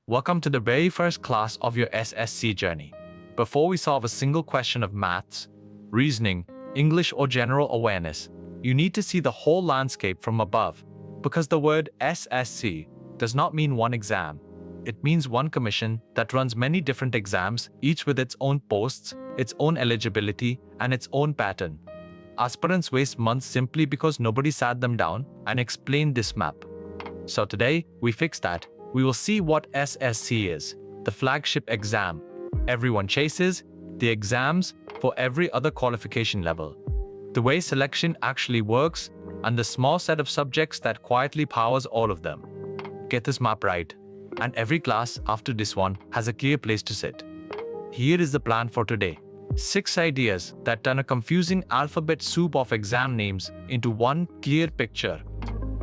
Welcome to the very first class of your SSC journey. Before we solve a single question of maths, reasoning, English or general awareness, you need to see the whole landscape from above, because the word SSC does not mean one exam. It means one commission that runs many different exams, each with its own posts, its own eligibility, and its own pattern. Aspirants waste months simply because nobody sat them down and explained this map. So today, we fix that. We will see what SSC is, the flagship exam everyone chases, the exams for every other qualification level, the way selection actually works, and the small set of subjects that quietly powers all of them. Get this map right, and every class after this one has a clear place to sit. Here is the plan for today. 6 ideas that turn a confusing alphabet soup of exam names into one clear picture.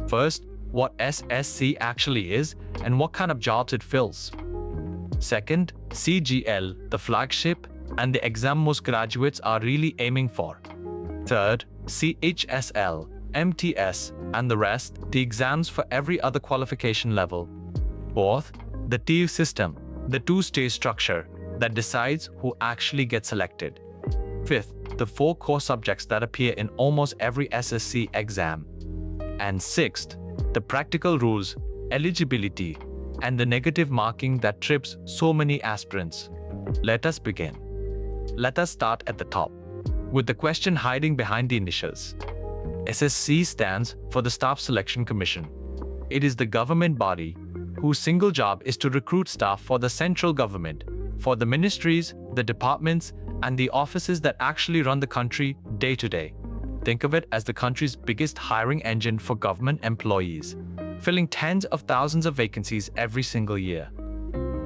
First, what SSC actually is and what kind of jobs it fills. Second, CGL, the flagship, and the exam most graduates are really aiming for. Third, CHSL, MTS, and the rest, the exams for every other qualification level. Fourth, the tier system, the two-stage structure that decides who actually gets selected. Fifth, the 4 core subjects that appear in almost every SSC exam. And sixth, the practical rules, eligibility, and the negative marking that trips so many aspirants. Let us begin. Let us start at the top, with the question hiding behind the initials. SSC stands for the Staff Selection Commission. It is the government body whose single job is to recruit staff for the central government, for the ministries, the departments, and the offices that actually run the country day to day. Think of it as the country's biggest hiring engine for government employees, filling tens of thousands of vacancies every single year.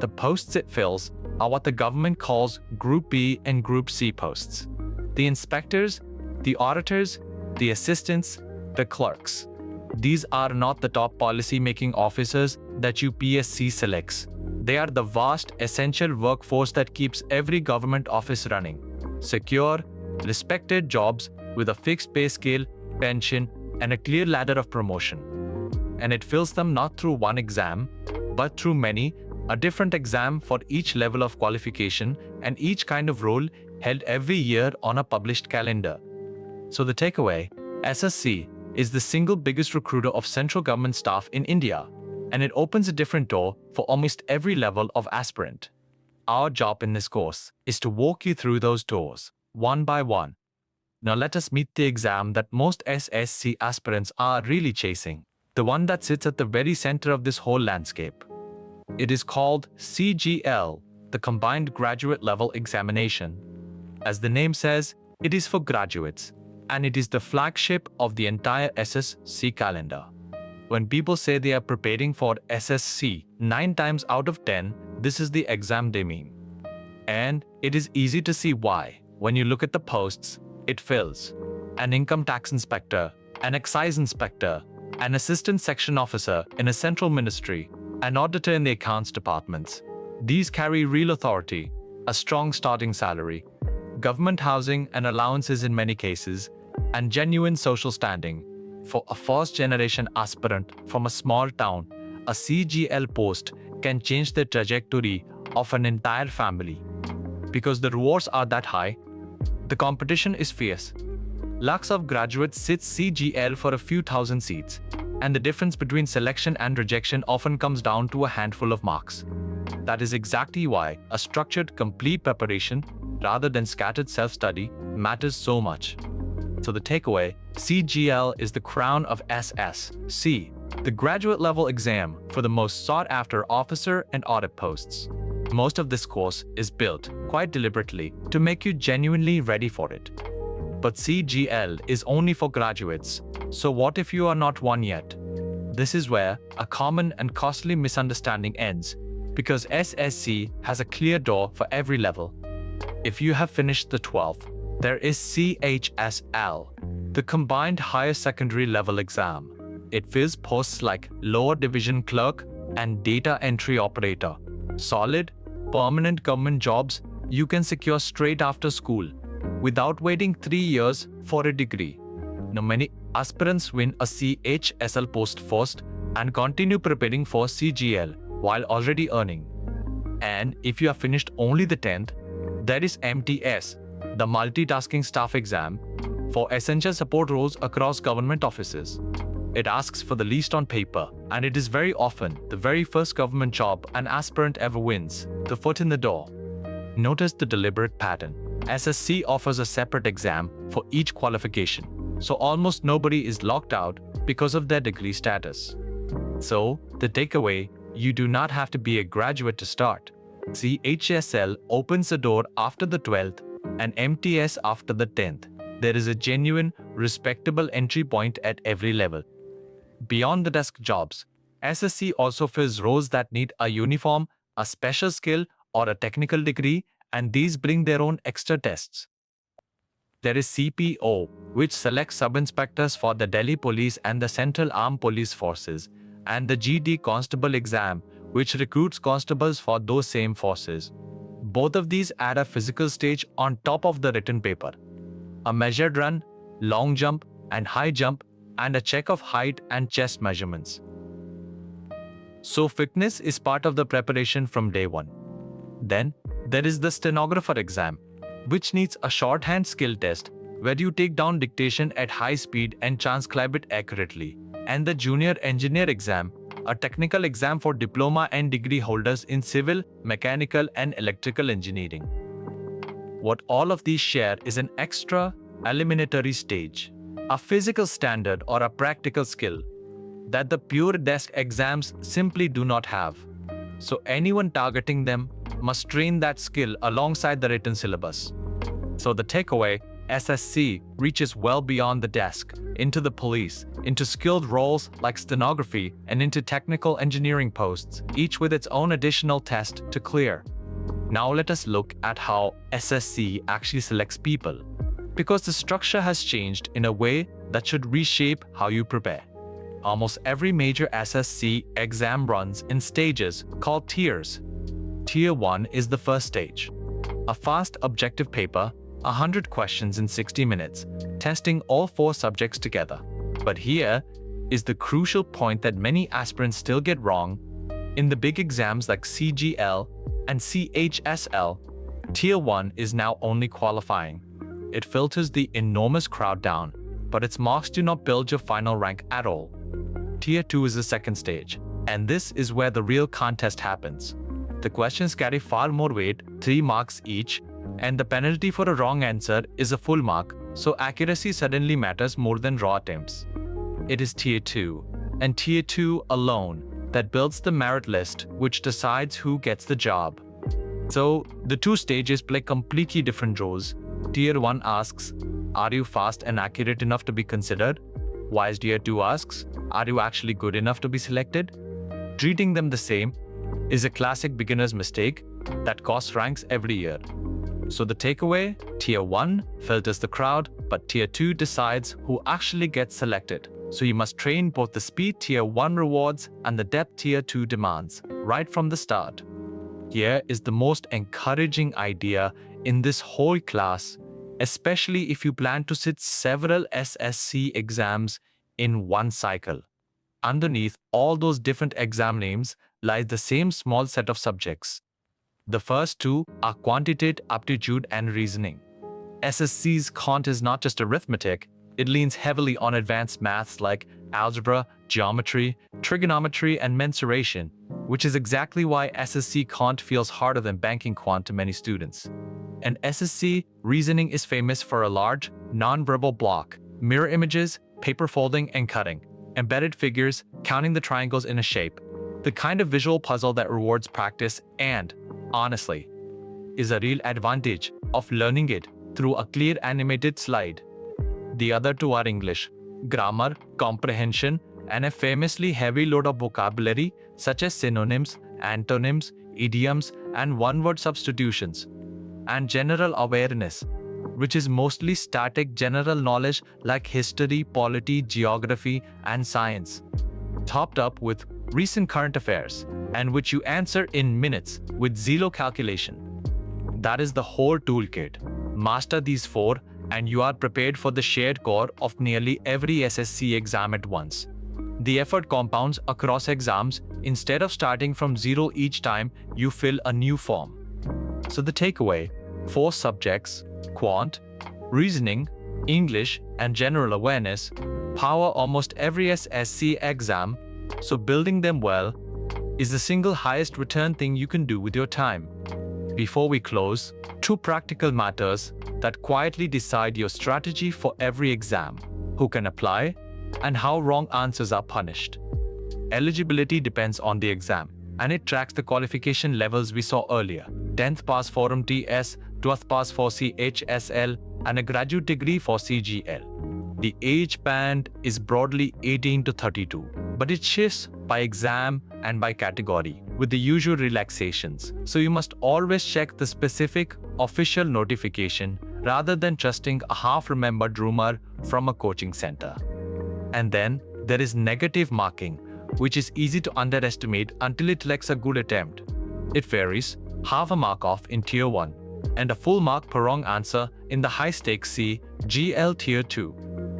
The posts it fills are what the government calls Group B and Group C posts. The inspectors, the auditors, the assistants, the clerks. These are not the top policy-making officers that UPSC selects. They are the vast, essential workforce that keeps every government office running. Secure, respected jobs with a fixed pay scale, pension, and a clear ladder of promotion. And it fills them not through one exam, but through many, a different exam for each level of qualification and each kind of role held every year on a published calendar. So the takeaway, SSC is the single biggest recruiter of central government staff in India, and it opens a different door for almost every level of aspirant. Our job in this course is to walk you through those doors, one by one. Now let us meet the exam that most SSC aspirants are really chasing, the one that sits at the very center of this whole landscape. It is called CGL, the Combined Graduate Level Examination. As the name says, it is for graduates, and it is the flagship of the entire SSC calendar. When people say they are preparing for SSC, 9 times out of 10, this is the exam they mean. And it is easy to see why. When you look at the posts, it fills an income tax inspector, an excise inspector, an assistant section officer in a central ministry, an auditor in the accounts departments. These carry real authority, a strong starting salary, government housing and allowances in many cases, and genuine social standing. For a first-generation aspirant from a small town, a CGL post can change the trajectory of an entire family. Because the rewards are that high, the competition is fierce. Lakhs of graduates sit CGL for a few thousand seats, and the difference between selection and rejection often comes down to a handful of marks. That is exactly why a structured, complete preparation, rather than scattered self-study, matters so much. So the takeaway, CGL is the crown of SSC, the graduate level exam for the most sought-after officer and audit posts. Most of this course is built, quite deliberately, to make you genuinely ready for it. But CGL is only for graduates, so what if you are not one yet? This is where a common and costly misunderstanding ends, because SSC has a clear door for every level. If you have finished the 12th, there is CHSL, the Combined Higher Secondary Level Exam. It fills posts like Lower Division Clerk and Data Entry Operator. Solid, permanent government jobs you can secure straight after school, without waiting 3 years for a degree. Now many aspirants win a CHSL post first and continue preparing for CGL, while already earning. And if you have finished only the 10th, there is MTS, the multitasking staff exam, for essential support roles across government offices. It asks for the least on paper, and it is very often the very first government job an aspirant ever wins, the foot in the door. Notice the deliberate pattern. SSC offers a separate exam for each qualification, so almost nobody is locked out because of their degree status. So, the takeaway, you do not have to be a graduate to start. CHSL opens the door after the 12th and MTS after the 10th. There is a genuine, respectable entry point at every level. Beyond the desk jobs, SSC also fills roles that need a uniform, a special skill, or a technical degree, and these bring their own extra tests. There is CPO, which selects sub-inspectors for the Delhi Police and the Central Armed Police Forces, and the GD Constable exam, which recruits constables for those same forces. Both of these add a physical stage on top of the written paper. A measured run, long jump, and high jump, and a check of height and chest measurements. So fitness is part of the preparation from day one. Then, there is the stenographer exam, which needs a shorthand skill test where you take down dictation at high speed and transcribe it accurately, and the junior engineer exam, a technical exam for diploma and degree holders in civil, mechanical, and electrical engineering. What all of these share is an extra, eliminatory stage, a physical standard or a practical skill that the pure desk exams simply do not have. So anyone targeting them must train that skill alongside the written syllabus. So the takeaway, SSC reaches well beyond the desk, into the police, into skilled roles like stenography, and into technical engineering posts, each with its own additional test to clear. Now let us look at how SSC actually selects people, because the structure has changed in a way that should reshape how you prepare. Almost every major SSC exam runs in stages called tiers. Tier 1 is the first stage. A fast, objective paper, 100 questions in 60 minutes, testing all 4 subjects together. But here is the crucial point that many aspirants still get wrong. In the big exams like CGL and CHSL, Tier 1 is now only qualifying. It filters the enormous crowd down, but its marks do not build your final rank at all. Tier 2 is the second stage, and this is where the real contest happens. The questions carry far more weight, 3 marks each, and the penalty for a wrong answer is a full mark, so accuracy suddenly matters more than raw attempts. It is Tier 2, and Tier 2 alone, that builds the merit list, which decides who gets the job. So, the 2 stages play completely different roles. Tier 1 asks, are you fast and accurate enough to be considered? Whilst Tier 2 asks, are you actually good enough to be selected? Treating them the same is a classic beginner's mistake that costs ranks every year. So the takeaway, Tier 1 filters the crowd, but Tier 2 decides who actually gets selected. So you must train both the speed Tier 1 rewards and the depth Tier 2 demands, right from the start. Here is the most encouraging idea in this whole class, especially if you plan to sit several SSC exams in one cycle. Underneath all those different exam names lies the same small set of subjects. The first 2 are quantitative aptitude and reasoning. SSC's quant is not just arithmetic, it leans heavily on advanced maths like algebra, geometry, trigonometry, and mensuration, which is exactly why SSC quant feels harder than banking quant to many students. And SSC reasoning is famous for a large, non-verbal block, mirror images, paper folding and cutting, embedded figures, counting the triangles in a shape, the kind of visual puzzle that rewards practice and, honestly, is a real advantage of learning it through a clear animated slide. The other 2 are English, grammar, comprehension, and a famously heavy load of vocabulary such as synonyms, antonyms, idioms, and one-word substitutions, and general awareness, which is mostly static general knowledge like history, polity, geography, and science, topped up with recent current affairs, and which you answer in minutes with zero calculation. That is the whole toolkit. Master these 4 and you are prepared for the shared core of nearly every SSC exam at once. The effort compounds across exams. Instead of starting from zero each time you fill a new form. So the takeaway: 4 subjects, quant, reasoning, English, and general awareness, power almost every SSC exam, so building them well is the single highest return thing you can do with your time. Before we close, 2 practical matters that quietly decide your strategy for every exam: who can apply, and how wrong answers are punished. Eligibility depends on the exam, and it tracks the qualification levels we saw earlier: 10th pass for MTS, 12th pass for CHSL, and a graduate degree for CGL. The age band is broadly 18 to 32, but it shifts by exam and by category, with the usual relaxations. So you must always check the specific official notification rather than trusting a half-remembered rumor from a coaching center. And then there is negative marking, which is easy to underestimate until it lacks a good attempt. It varies: half a mark off in Tier 1, and a full mark per wrong answer in the high-stakes CHSL Tier 2.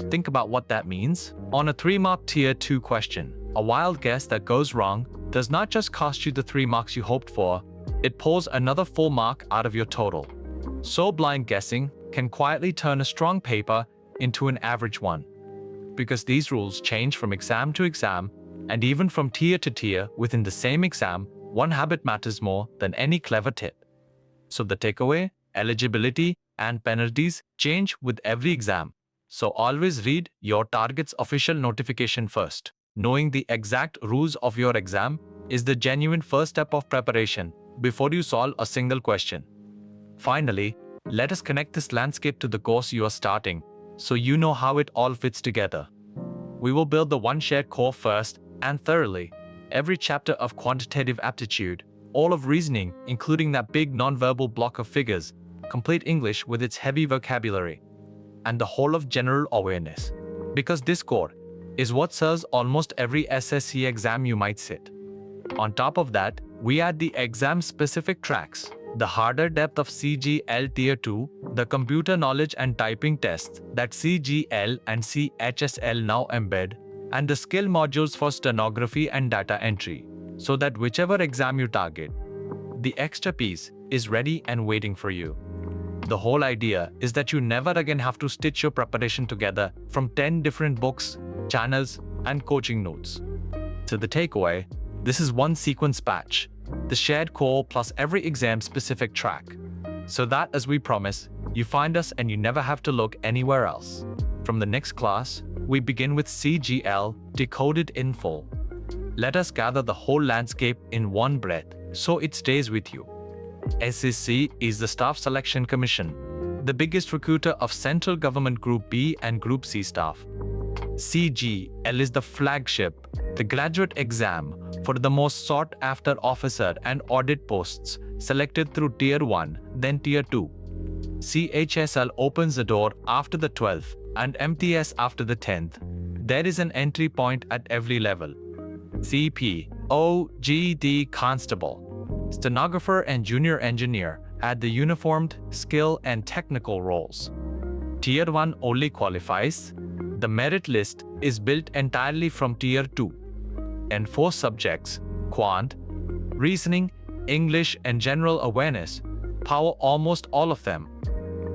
Think about what that means. On a 3-mark Tier 2 question, a wild guess that goes wrong does not just cost you the 3 marks you hoped for, it pulls another full mark out of your total. So blind guessing can quietly turn a strong paper into an average one. Because these rules change from exam to exam, and even from tier to tier within the same exam, one habit matters more than any clever tip. So the takeaway: eligibility and penalties change with every exam. So always read your target's official notification first. Knowing the exact rules of your exam is the genuine first step of preparation before you solve a single question. Finally, let us connect this landscape to the course you are starting, so you know how it all fits together. We will build the one shared core first and thoroughly. Every chapter of quantitative aptitude, all of reasoning, including that big nonverbal block of figures, complete English with its heavy vocabulary, and the whole of general awareness. Because this core is what serves almost every SSC exam you might sit. On top of that, we add the exam-specific tracks: the harder depth of CGL Tier 2, the computer knowledge and typing tests that CGL and CHSL now embed, and the skill modules for stenography and data entry, so that whichever exam you target, the extra piece is ready and waiting for you. The whole idea is that you never again have to stitch your preparation together from 10 different books, channels, and coaching notes. So the takeaway: this is one sequence batch, the shared core plus every exam-specific track, so that, as we promise, you find us and you never have to look anywhere else. From the next class, we begin with CGL decoded in full. Let us gather the whole landscape in one breath, so it stays with you. SSC is the Staff Selection Commission, the biggest recruiter of central government Group B and Group C staff. CGL is the flagship, the graduate exam for the most sought-after officer and audit posts, selected through Tier 1, then Tier 2. CHSL opens the door after the 12th and MTS after the 10th. There is an entry point at every level: CP, OGD Constable, stenographer and junior engineer at the uniformed, skill and technical roles. Tier 1 only qualifies. The merit list is built entirely from Tier 2. And 4 subjects, quant, reasoning, English and general awareness, power almost all of them.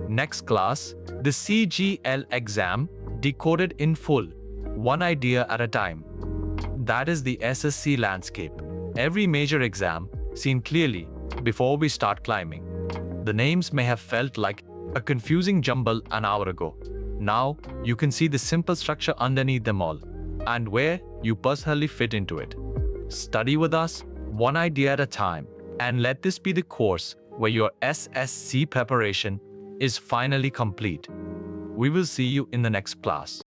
Next class, the CGL exam, decoded in full, one idea at a time. That is the SSC landscape. Every major exam seen clearly before we start climbing. The names may have felt like a confusing jumble an hour ago. Now you can see the simple structure underneath them all, and where you personally fit into it. Study with us, one idea at a time, and let this be the course where your SSC preparation is finally complete. We will see you in the next class.